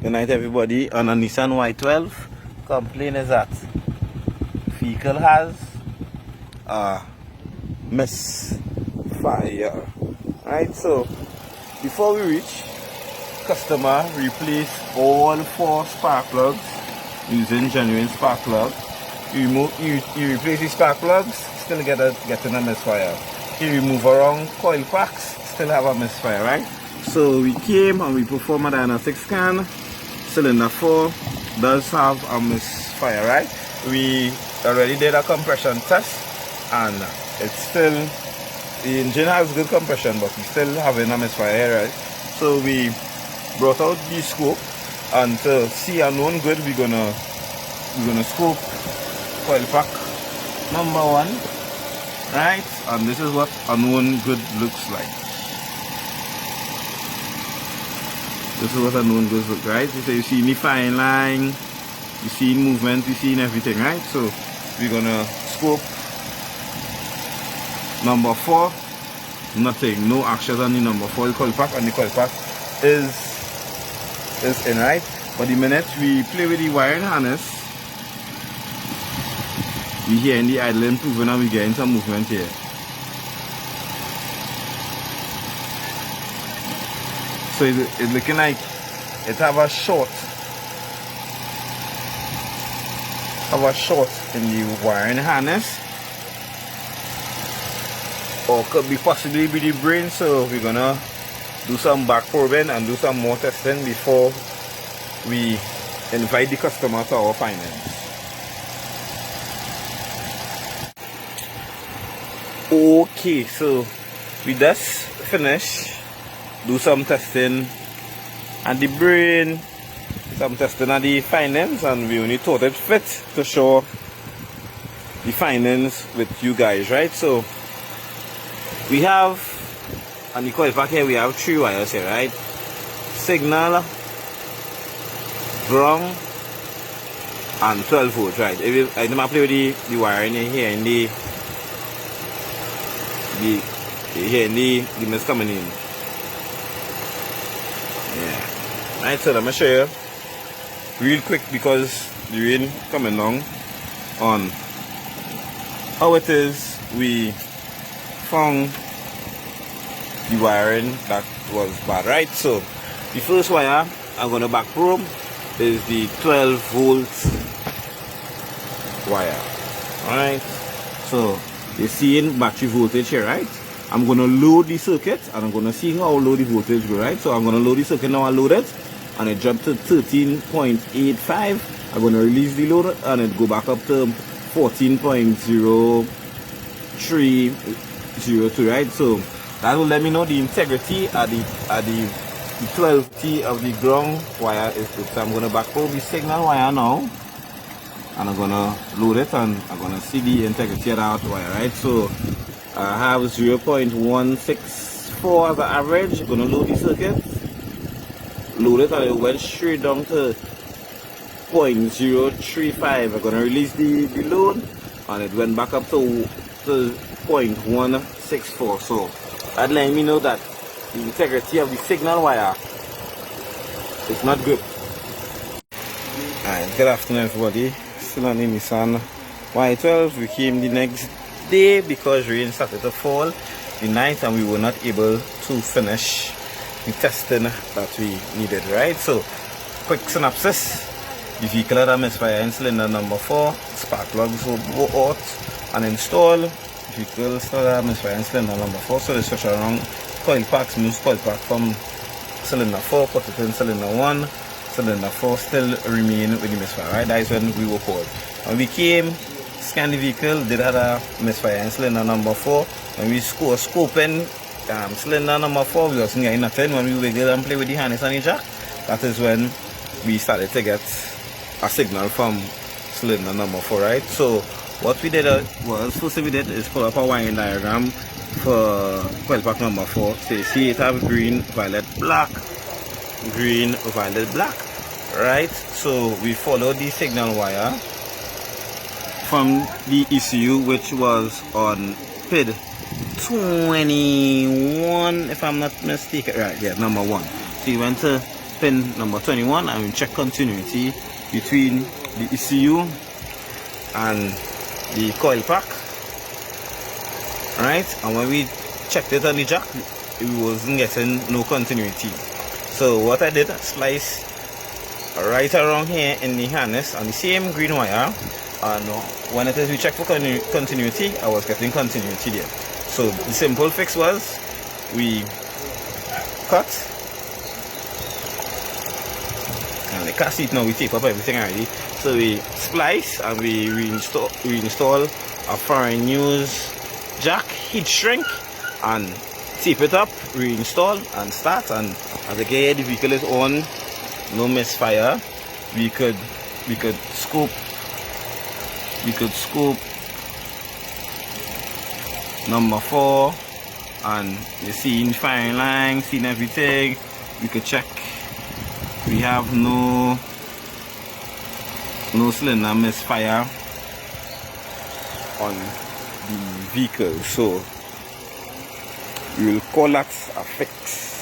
Good night, everybody. On a Nissan Y12, complaint is that vehicle has a misfire. Right, so before we reach, customer replace all 4 spark plugs using genuine spark plug. You replace the spark plugs, still getting a misfire. You remove around coil packs, still have a misfire, right? So we came and we performed a diagnostic scan. Cylinder 4 does have a misfire, right? We already did a compression test and it's still, the engine has good compression, but we still having a misfire, right? So we brought out the scope, and to see a known good, we're gonna scope coil pack number 1, right? And this is what a known good looks like. This is what a known good looks, right? So you see the fine line, you see movement, you see everything, right? So we're gonna scope number 4. Nothing, no actions on the number 4 coil pack, and the coil pack is in, right? But the minute we play with the wiring harness, we hear in the idle improving and we getting some movement here. So it's looking like it have a short in the wiring harness, or could be possibly be the brain. So we're gonna do some back probing and do some more testing before we invite the customer to our finance. Okay, so we just finish do some testing at the brain, some testing at the finance, and we only thought it fit to show the finance with you guys, right? So we have, on the coil pack here, we have 3 wires here, right? Signal, ground, and 12 volts, right? If I play with the wiring here in the mist coming in. Yeah. Right, so let me show you real quick, because the rain coming down, on how it is we found the wiring that was bad, right? So the first wire I'm gonna back probe is the 12 volt wire. Alright, so you're seeing battery voltage here, right? I'm gonna load the circuit and I'm gonna see how low the voltage go, right? So I'm gonna load the circuit now. I load it and it jumped to 13.85. I'm gonna release the load and it go back up to 14.0302, right? So that will let me know the integrity at the 12T of the ground wire is good. So I'm gonna back probe the signal wire now, and I'm gonna load it and I'm gonna see the integrity of that wire, right? So I have 0.164 as an average. I'm gonna load the circuit, load it, and it went straight down to 0.035. I'm gonna release the load and it went back up to 0.164. So that letting me know that the integrity of the signal wire is not good. Alright, good afternoon everybody. Still on the Nissan Y12. We came the next day because rain started to fall the night and we were not able to finish the testing that we needed, right? So quick synopsis: the vehicle had a misfire in cylinder number 4, spark plugs were out and installed. The vehicle still had a misfire in cylinder number 4, so they switch around coil packs, move coil pack from cylinder 4, put it in cylinder 1. Cylinder 4 still remain with the misfire, right? That is when we were called. When we came, scanned the vehicle, did have a misfire in cylinder number 4. When we scoping cylinder number 4, we wasn't getting nothing. When we wiggle and play with the harness and the jack, that is when we started to get a signal from cylinder number 4, right? So what we did was, first thing we did is pull up a wiring diagram for coil pack number 4. So you see it have green, violet, black, green, violet, black, right? So we followed the signal wire from the ECU, which was on PID 21, if I'm not mistaken, right? Yeah, number 1. So you went to pin number 21, and we check continuity between the ECU and the coil pack. Right, and when we checked it on the jack, we wasn't getting no continuity. So what I did, splice right around here in the harness on the same green wire, and when it is we check for continuity, I was getting continuity there. So the simple fix was we cut, and the car seat now we tape up everything already. So we splice and we reinstall a foreign use jack, heat shrink, and tape it up, reinstall and start. And as again the vehicle is on, no misfire, we could scope number 4, and you see firing line, seeing everything. We could check we have no cylinder misfire on the vehicle, so we will call that a fix.